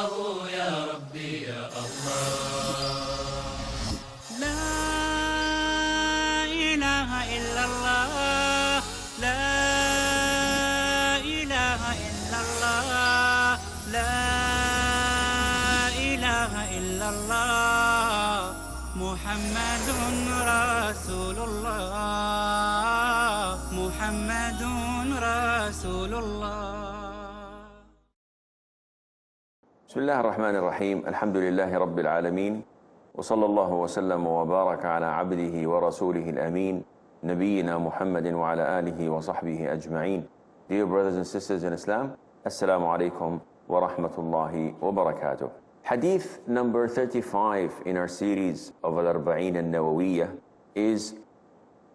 يا ربي يا الله. لا إله إلا الله، لا إله إلا الله، لا إله إلا الله، محمد رسول الله، محمد رسول الله. بسم الله الرحمن الرحيم. الحمد لله رب العالمين، وصلى الله وسلم وبارك على عبده ورسوله الأمين نبينا محمد وعلى آله وصحبه أجمعين. Dear brothers and sisters in Islam, Assalamu alaikum wa rahmatullahi wa barakatuh. Hadith number 35 in our series of Al-Arba'in al-Nawawiyah is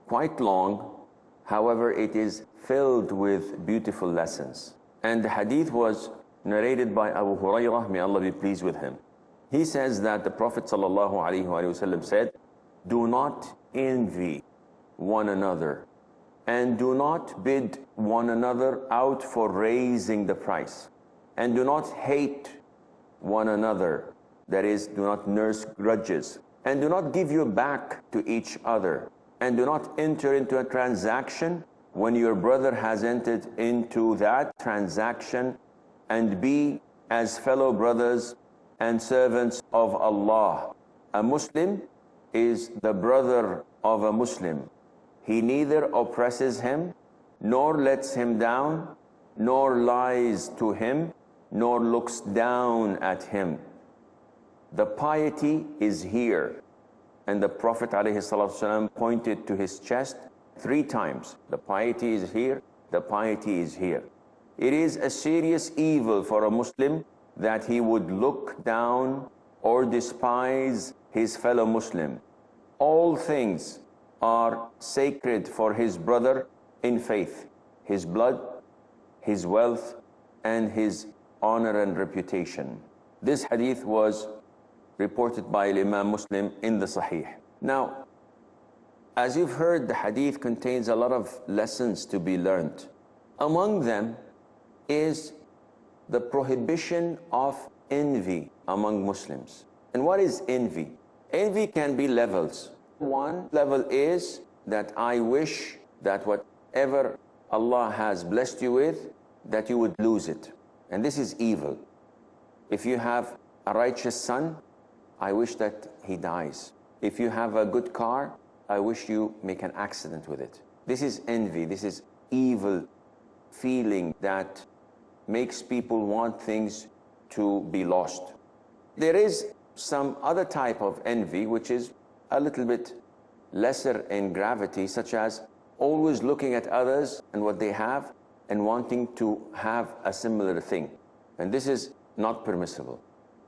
quite long, however it is filled with beautiful lessons. And the hadith was narrated by Abu Hurairah, may Allah be pleased with him. He says that the Prophet ﷺ said, "Do not envy one another, and do not bid one another out for raising the price, and do not hate one another, that is, do not nurse grudges, and do not give your back to each other, and do not enter into a transaction when your brother has entered into that transaction, and be as fellow brothers and servants of Allah. A Muslim is the brother of a Muslim. He neither oppresses him, nor lets him down, nor lies to him, nor looks down at him. The piety is here." And the Prophet ﷺ pointed to his chest 3 times. The piety is here, the piety is here. It is a serious evil for a Muslim that he would look down or despise his fellow Muslim. All things are sacred for his brother in faith, his blood, his wealth, and his honor and reputation. This hadith was reported by Imam Muslim in the Sahih. Now, as you've heard, the hadith contains a lot of lessons to be learned. Among them is the prohibition of envy among Muslims. And what is envy? Envy can be levels. One level is that I wish that whatever Allah has blessed you with, that you would lose it. And this is evil. If you have a righteous son, I wish that he dies. If you have a good car, I wish you make an accident with it. This is envy. This is evil feeling that makes people want things to be lost. There is some other type of envy which is a little bit lesser in gravity, such as always looking at others and what they have and wanting to have a similar thing. And this is not permissible.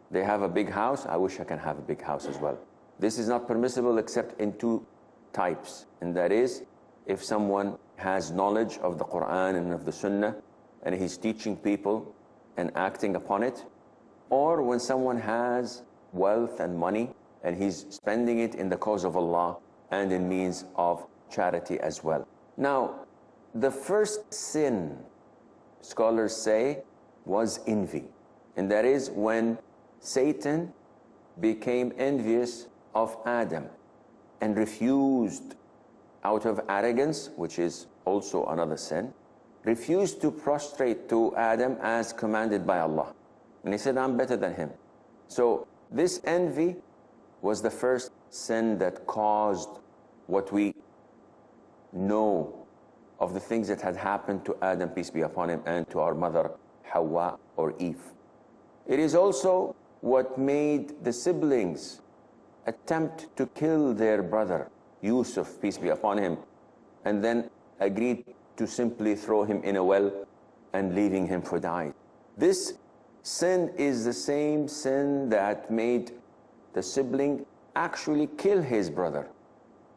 They have a big house, I wish I can have a big house as well. This is not permissible except in 2 types, and that is if someone has knowledge of the Quran and of the Sunnah, and he's teaching people and acting upon it, or when someone has wealth and money and he's spending it in the cause of Allah and in means of charity as well. Now, the first sin, scholars say, was envy. And that is when Satan became envious of Adam and refused, out of arrogance, which is also another sin, refused to prostrate to Adam as commanded by Allah. And he said, I'm better than him. So this envy was the first sin that caused what we know of the things that had happened to Adam, peace be upon him, and to our mother Hawa or Eve. It is also what made the siblings attempt to kill their brother Yusuf, peace be upon him, and then agreed to simply throw him in a well and leaving him for dead. This sin is the same sin that made the sibling actually kill his brother,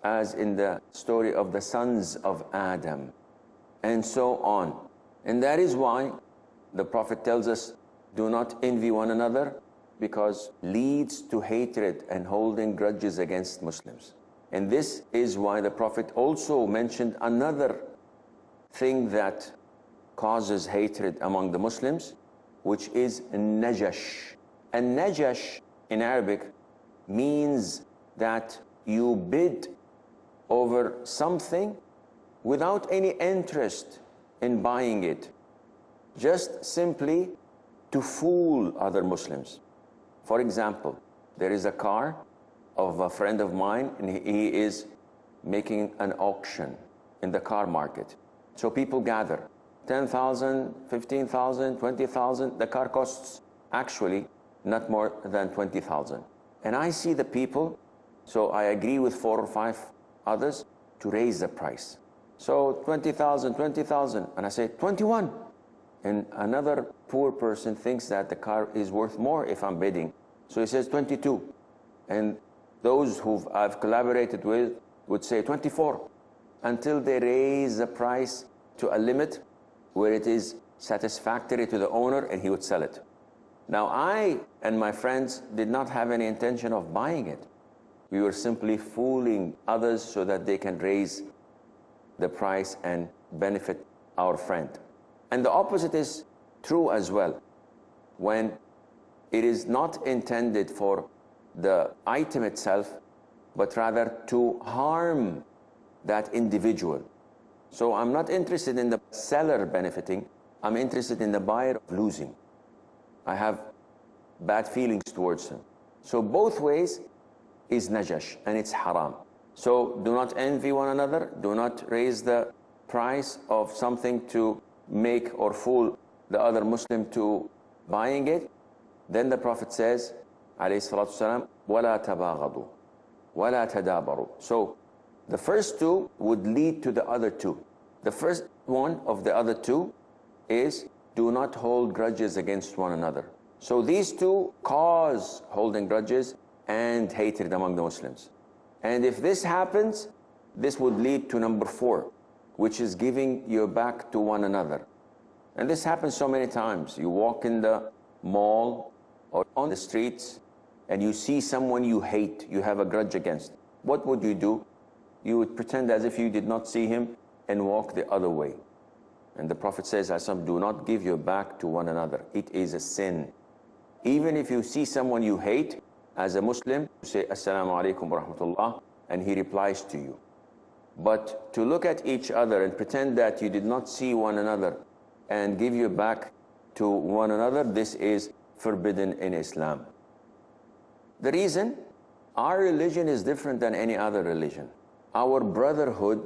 as in the story of the sons of Adam, and so on. And that is why the Prophet tells us, do not envy one another, because leads to hatred and holding grudges against Muslims. And this is why the Prophet also mentioned another thing that causes hatred among the Muslims, which is Najash. And najash in Arabic means that you bid over something without any interest in buying it, just simply to fool other Muslims. For example, there is a car of a friend of mine, and he is making an auction in the car market. So people gather, 10,000, 15,000, 20,000. The car costs actually not more than 20,000. And I see the people, so I agree with 4 or 5 others to raise the price. So 20,000, 20,000, and I say 21. And another poor person thinks that the car is worth more if I'm bidding. So he says 22. And those who I've collaborated with would say 24, until they raise the price to a limit where it is satisfactory to the owner, and he would sell it. Now I and my friends did not have any intention of buying it. We were simply fooling others so that they can raise the price and benefit our friend. And the opposite is true as well. When it is not intended for the item itself, but rather to harm that individual. So I'm not interested in the seller benefiting, I'm interested in the buyer losing. I have bad feelings towards him. So both ways is najash, and it's haram. So do not envy one another, do not raise the price of something to make or fool the other Muslim to buying it. Then the Prophet says, alayhi salatu wasalam, وَلَا تَبَاغَضُوا وَلَا تَدَابَرُوا. So the first two would lead to the other two. The first one of the other two is do not hold grudges against one another. So these two cause holding grudges and hatred among the Muslims. And if this happens, this would lead to number 4, which is giving your back to one another. And this happens so many times. You walk in the mall or on the streets and you see someone you hate, you have a grudge against. What would you do? You would pretend as if you did not see him and walk the other way. And the Prophet says, do not give your back to one another. It is a sin. Even if you see someone you hate, as a Muslim, you say, Assalamu alaikum wa rahmatullah, and he replies to you. But to look at each other and pretend that you did not see one another and give your back to one another, this is forbidden in Islam. The reason, our religion is different than any other religion. Our brotherhood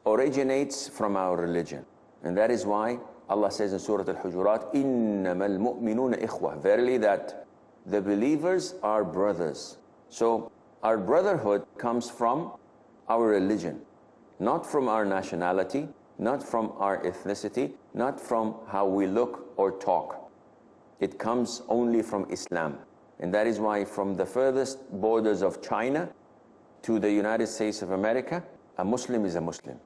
originates from our religion. And that is why Allah says in Surah Al-Hujurat, إِنَّمَا الْمُؤْمِنُونَ إِخْوَةً. Verily that the believers are brothers. So our brotherhood comes from our religion, not from our nationality, not from our ethnicity, not from how we look or talk. It comes only from Islam. And that is why from the furthest borders of China to the United States of America, a Muslim is a Muslim,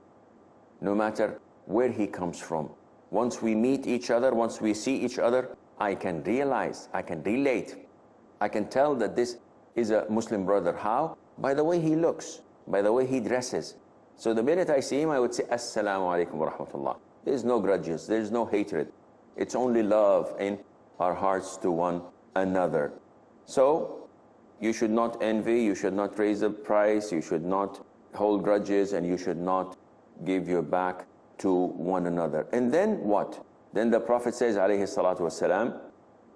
no matter where he comes from. Once we meet each other, once we see each other, I can realize, I can relate, I can tell that this is a Muslim brother. How? By the way he looks, by the way he dresses. So the minute I see him, I would say, Assalamu alaikum wa rahmatullah. There's no grudges, there's no hatred. It's only love in our hearts to one another. So you should not envy, you should not raise the price, you should not hold grudges, and you should not give your back to one another. And then what? Then the Prophet says, alayhi salatu wasalam,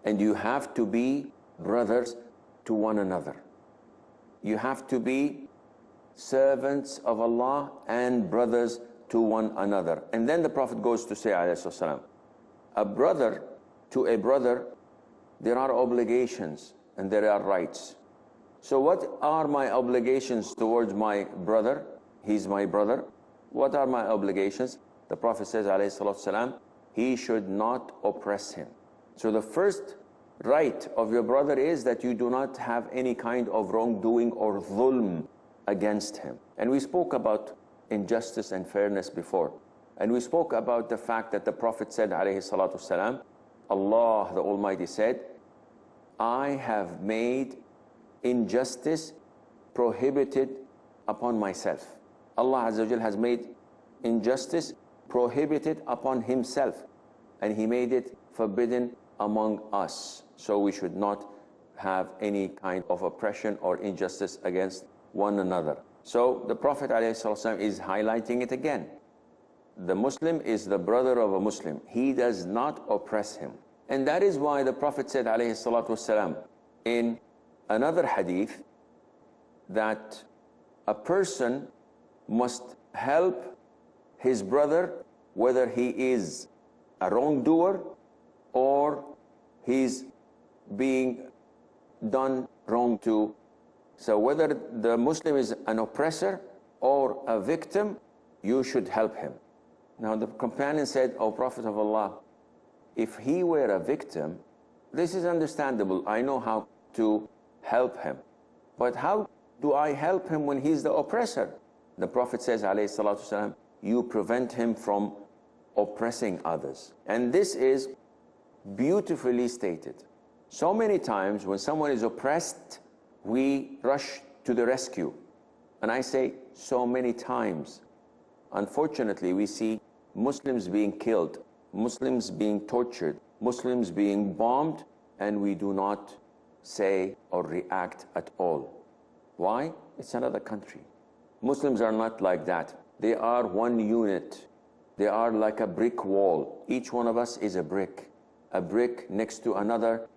and you have to be brothers to one another. You have to be servants of Allah and brothers to one another. And then the Prophet goes to say, alayhi salatu wasalam, a brother to a brother, there are obligations and there are rights. So what are my obligations towards my brother? He's my brother. What are my obligations? The Prophet says, alayhi salatu wasalam, he should not oppress him. So the first right of your brother is that you do not have any kind of wrongdoing or dhulm against him. And we spoke about injustice and fairness before. And we spoke about the fact that the Prophet said, alayhi salatu wasalam, Allah the Almighty said, I have made injustice prohibited upon myself. Allah Azza wa Jal has made injustice prohibited upon himself, and he made it forbidden among us. So we should not have any kind of oppression or injustice against one another. So the Prophet ﷺ is highlighting it again. The Muslim is the brother of a Muslim. He does not oppress him. And that is why the Prophet said ﷺ in another hadith that a person must help his brother whether he is a wrongdoer or he's being done wrong to. So whether the Muslim is an oppressor or a victim, you should help him. Now the companion said, "O Prophet of Allah, if he were a victim, this is understandable. I know how to help him. But how do I help him when he's the oppressor?" The Prophet says, alayhi salatu wasalam, you prevent him from oppressing others. And this is beautifully stated. So many times when someone is oppressed, we rush to the rescue. And I say so many times. Unfortunately, we see Muslims being killed, Muslims being tortured, Muslims being bombed, and we do not say or react at all. Why? It's another country. Muslims are not like that. They are one unit. They are like a brick wall. Each one of us is a brick. A brick next to another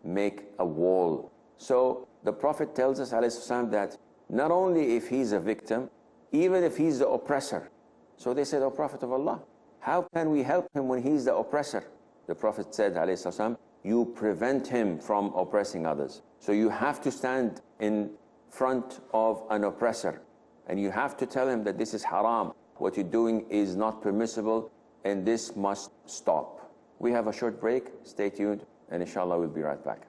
make a wall. So the Prophet tells us ﷺ that not only if he's a victim, even if he's the oppressor. So they said, "O Prophet of Allah, how can we help him when he's the oppressor?" The Prophet said ﷺ, you prevent him from oppressing others. So you have to stand in front of an oppressor and you have to tell him that this is haram, what you're doing is not permissible, and this must stop. We have a short break. Stay tuned, and inshallah we'll be right back.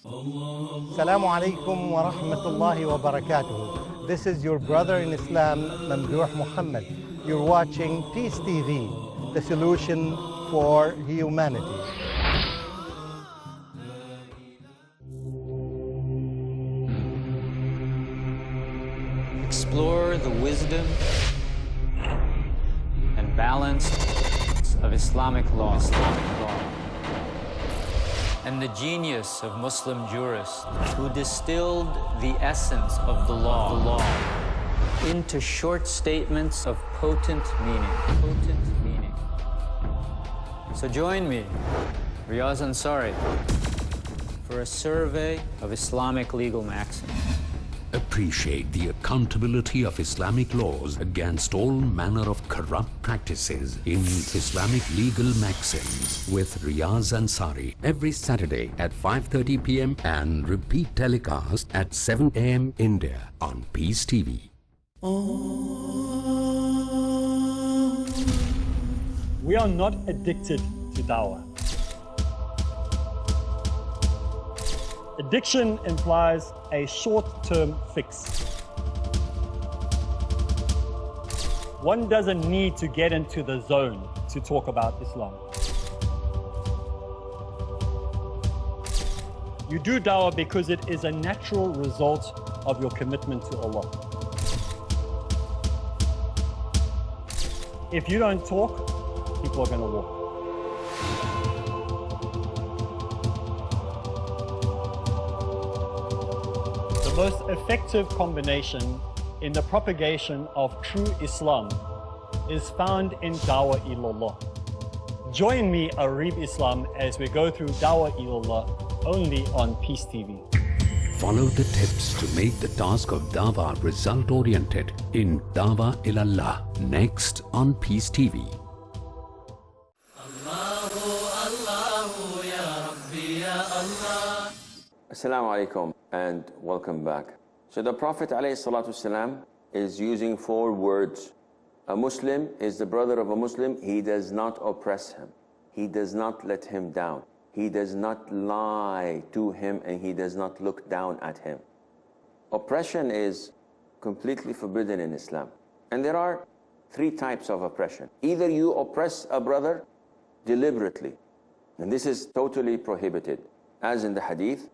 Assalamu alaikum wa rahmatullahi wa barakatuh. This is your brother in Islam, Mamdouh Muhammad. You're watching Peace TV, the solution for humanity. Explore the wisdom and balance of Islamic law, and the genius of Muslim jurists who distilled the essence of the law into short statements of potent meaning. So join me, Riaz Ansari, for a survey of Islamic legal maxims. Appreciate the accountability of Islamic laws against all manner of corrupt practices in Islamic legal maxims with Riaz Ansari every Saturday at 5:30 p.m. and repeat telecast at 7 a.m. India on Peace TV. We are not addicted to dawah. Addiction implies a short-term fix. One doesn't need to get into the zone to talk about Islam. You do dawah because it is a natural result of your commitment to Allah. If you don't talk, people are going to walk. The most effective combination in the propagation of true Islam is found in Dawah Ilallah. Join me, Arif Islam, as we go through Dawah Ilallah only on Peace TV. Follow the tips to make the task of dawah result-oriented in Dawah Ilallah, next on Peace TV. Assalamu alaikum and welcome back. So the Prophet ﷺ is using 4 words. A Muslim is the brother of a Muslim. He does not oppress him. He does not let him down. He does not lie to him, and he does not look down at him. Oppression is completely forbidden in Islam. And there are 3 types of oppression. Either you oppress a brother deliberately, and this is totally prohibited. As in the hadith,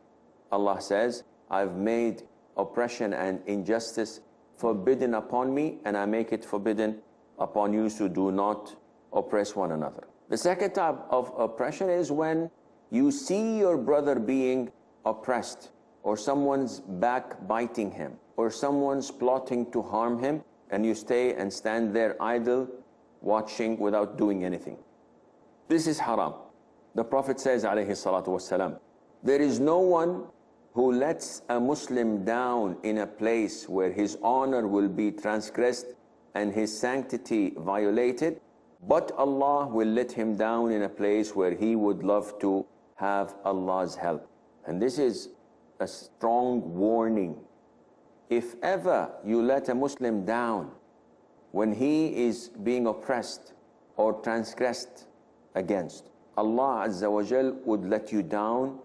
Allah says, I've made oppression and injustice forbidden upon me, and I make it forbidden upon you, so do not oppress one another. The second type of oppression is when you see your brother being oppressed, or someone's backbiting him, or someone's plotting to harm him, and you stay and stand there idle, watching without doing anything. This is haram. The Prophet says, alayhi salatu wasalam, there is no one who lets a Muslim down in a place where his honor will be transgressed and his sanctity violated, but Allah will let him down in a place where he would love to have Allah's help. And this is a strong warning. If ever you let a Muslim down when he is being oppressed or transgressed against, Allah Azza wa Jal would let you down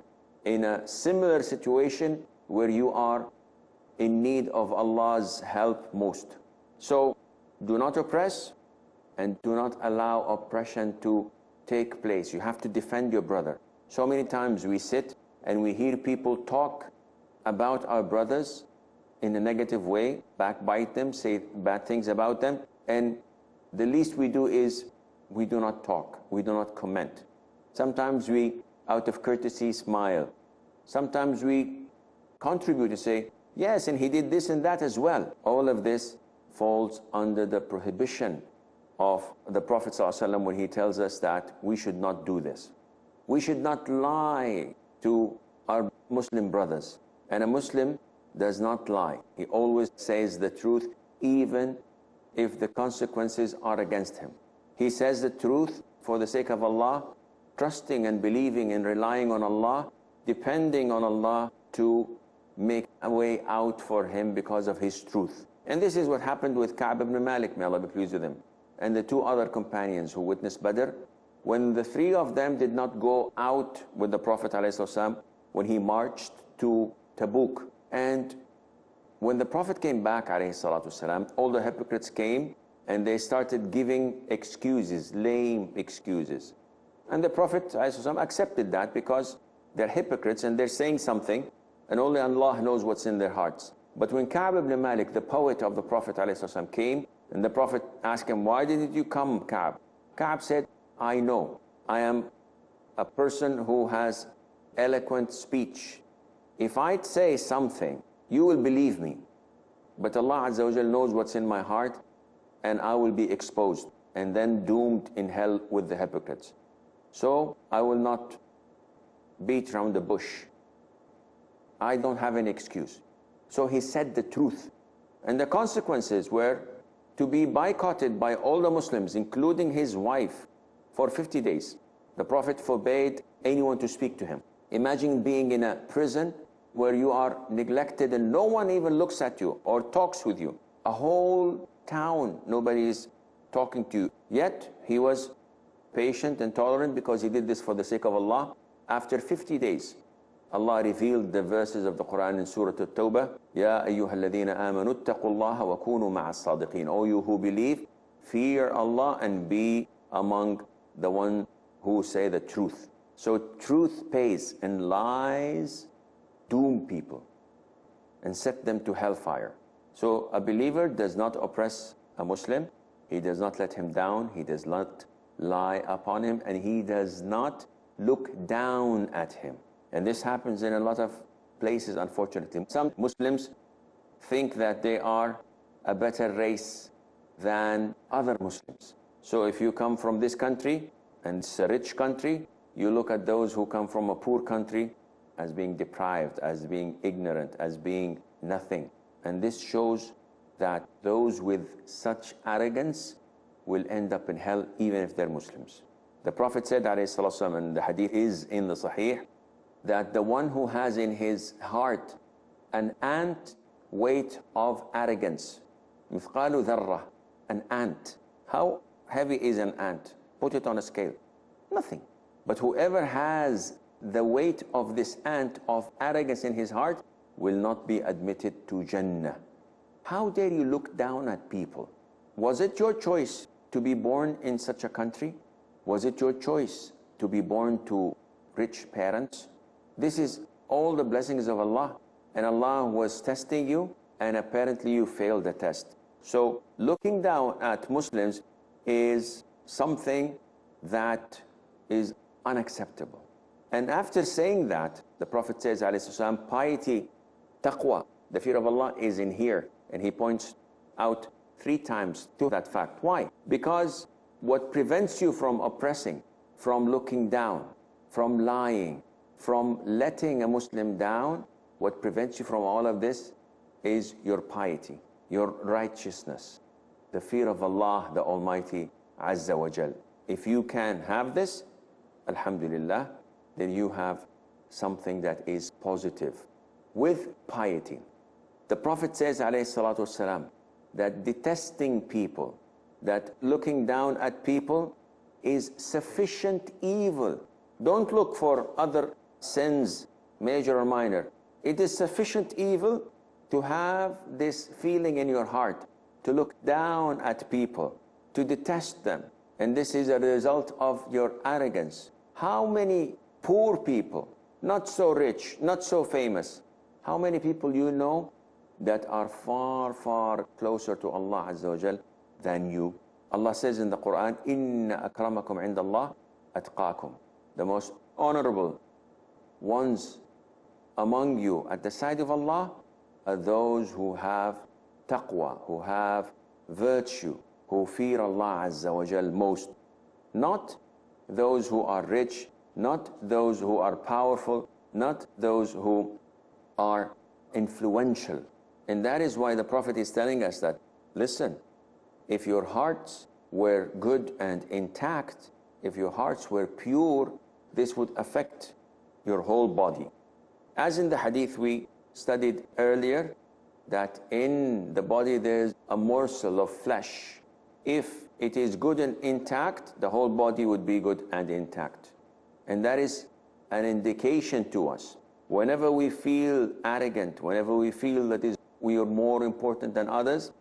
in a similar situation where you are in need of Allah's help most. So do not oppress and do not allow oppression to take place. You have to defend your brother. So many times we sit and we hear people talk about our brothers in a negative way, backbite them, say bad things about them, and the least we do is we do not talk, we do not comment. Sometimes we, out of courtesy, smile. Sometimes we contribute to say, yes, and he did this and that as well. All of this falls under the prohibition of the Prophet ﷺ when he tells us that we should not do this. We should not lie to our Muslim brothers. And a Muslim does not lie. He always says the truth, even if the consequences are against him. He says the truth for the sake of Allah, trusting and believing and relying on Allah, depending on Allah to make a way out for him because of his truth. And this is what happened with Ka'b ibn Malik, may Allah be pleased with him, and the two other companions who witnessed Badr. When the three of them did not go out with the Prophet ﷺ when he marched to Tabuk. And when the Prophet came back ﷺ, all the hypocrites came and they started giving excuses, lame excuses. And the Prophet ﷺ accepted that because they're hypocrites and they're saying something and only Allah knows what's in their hearts. But when Ka'b ibn Malik, the poet of the Prophet ﷺ, came and the Prophet asked him, why didn't you come, Ka'b? Ka'b said, I know, I am a person who has eloquent speech. If I say something, you will believe me. But Allah Azza wa Jal knows what's in my heart, and I will be exposed and then doomed in hell with the hypocrites. So I will not beat around the bush. I don't have any excuse. So he said the truth. And the consequences were to be boycotted by all the Muslims, including his wife, for 50 days. The Prophet forbade anyone to speak to him. Imagine being in a prison where you are neglected and no one even looks at you or talks with you. A whole town, nobody is talking to you. Yet he was patient and tolerant because he did this for the sake of Allah. After 50 days, Allah revealed the verses of the Quran in Surah At-Tawbah. Ya ayyuhalladhina amanu ittaqullaha wa kunu ma'as sadiqin. O you who believe, fear Allah and be among the one who say the truth. So truth pays, and lies doom people and set them to hellfire. So a believer does not oppress a Muslim. He does not let him down. He does not lie upon him, and he does not look down at him. And this happens in a lot of places, unfortunately. Some Muslims think that they are a better race than other Muslims. So if you come from this country, and it's a rich country, you look at those who come from a poor country as being deprived, as being ignorant, as being nothing. And this shows that those with such arrogance will end up in hell even if they're Muslims. The Prophet said, ﷺ, and the hadith is in the Sahih, that the one who has in his heart an ant weight of arrogance, mithqalu dharrah, an ant. How heavy is an ant? Put it on a scale. Nothing. But whoever has the weight of this ant of arrogance in his heart will not be admitted to Jannah. How dare you look down at people? Was it your choice to be born in such a country? Was it your choice to be born to rich parents? This is all the blessings of Allah, and Allah was testing you, and apparently you failed the test. So looking down at Muslims is something that is unacceptable. And after saying that, the Prophet says, ﷺ, piety, taqwa, the fear of Allah is in here. And he points out 3 times to that fact. Why? Because what prevents you from oppressing, from looking down, from lying, from letting a Muslim down, what prevents you from all of this is your piety, your righteousness, the fear of Allah, the Almighty, Azza wa Jal. If you can have this, alhamdulillah, then you have something that is positive. With piety, the Prophet says, alayhi salatu wasalam, that detesting people, that looking down at people is sufficient evil. Don't look for other sins, major or minor. It is sufficient evil to have this feeling in your heart, to look down at people, to detest them. And this is a result of your arrogance. How many poor people, not so rich, not so famous, how many people you know that are far, far closer to Allah Azza wa Jal than you? Allah says in the Quran, Inna akramakum indallah atqakum. The most honorable ones among you at the side of Allah are those who have taqwa, who have virtue, who fear Allah Azza wa Jal most. Not those who are rich, not those who are powerful, not those who are influential. And that is why the Prophet is telling us that, listen, if your hearts were good and intact, if your hearts were pure, this would affect your whole body. As in the hadith we studied earlier, that in the body there's a morsel of flesh. If it is good and intact, the whole body would be good and intact. And that is an indication to us. Whenever we feel arrogant, whenever we feel that we are more important than others,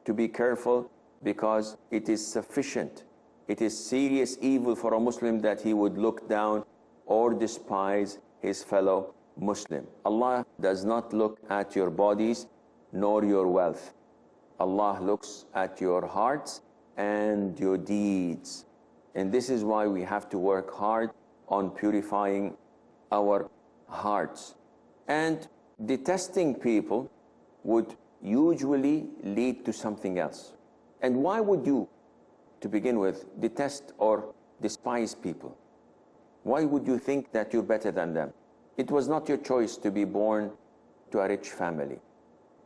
to be careful, because it is sufficient. It is serious evil for a Muslim that he would look down or despise his fellow Muslim. Allah does not look at your bodies nor your wealth. Allah looks at your hearts and your deeds. And this is why we have to work hard on purifying our hearts. And detesting people would usually lead to something else. And why would you, to begin with, detest or despise people? Why would you think that you're better than them? It was not your choice to be born to a rich family,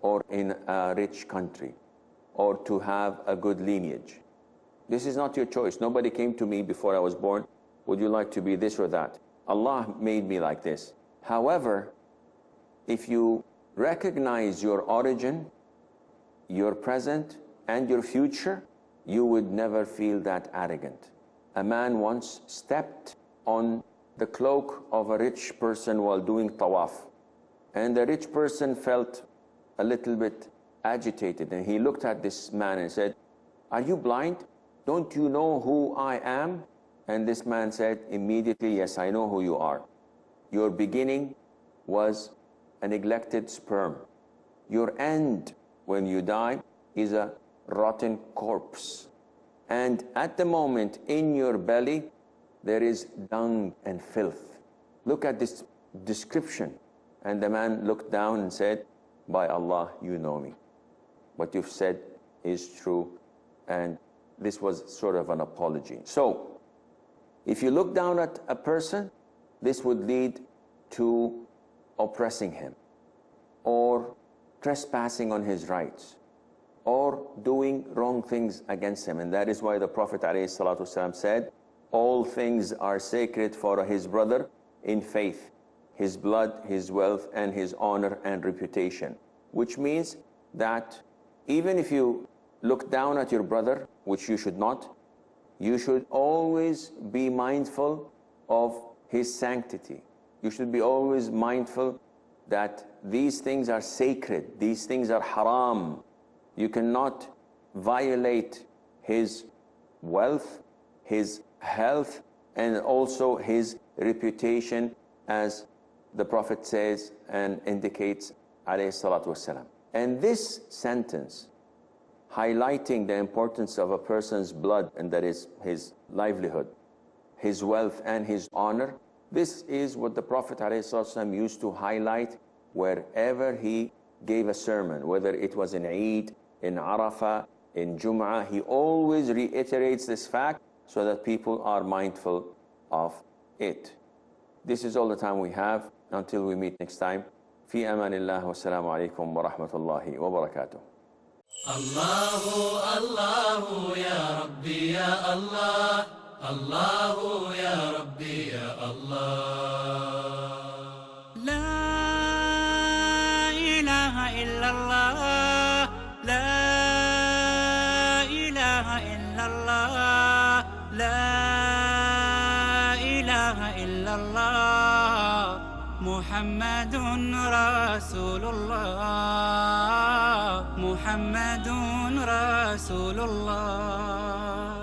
or in a rich country, or to have a good lineage. This is not your choice. Nobody came to me before I was born, would you like to be this or that? Allah made me like this. However, if you recognize your origin, your present, and your future, you would never feel that arrogant. A man once stepped on the cloak of a rich person while doing tawaf. And the rich person felt a little bit agitated. And he looked at this man and said, "Are you blind? Don't you know who I am?" And this man said immediately, "Yes, I know who you are. Your beginning was a neglected sperm. Your end, when you die, is a rotten corpse. And at the moment, in your belly, there is dung and filth." Look at this description. And the man looked down and said, "By Allah, you know me. What you've said is true." And this was sort of an apology. So, if you look down at a person, this would lead to oppressing him, or trespassing on his rights, or doing wrong things against him. And that is why the Prophet ﷺ said, all things are sacred for his brother in faith, his blood, his wealth, and his honor and reputation. Which means that even if you look down at your brother, which you should not, you should always be mindful of his sanctity. You should be always mindful that these things are sacred, these things are haram. You cannot violate his wealth, his health, and also his reputation, as the Prophet says and indicates, alayhi salatu wasalam. And this sentence, highlighting the importance of a person's blood, and that is his livelihood, his wealth and his honor. This is what the Prophet ﷺ used to highlight wherever he gave a sermon, whether it was in Eid, in Arafah, in Jum'ah. He always reiterates this fact so that people are mindful of it. This is all the time we have. Until we meet next time. في أمان الله والسلام عليكم ورحمة الله وبركاته. الله الله يا ربي يا الله الله يا ربي يا الله لا إله إلا الله لا إله إلا الله لا إله إلا الله محمد رسول الله محمد رسول الله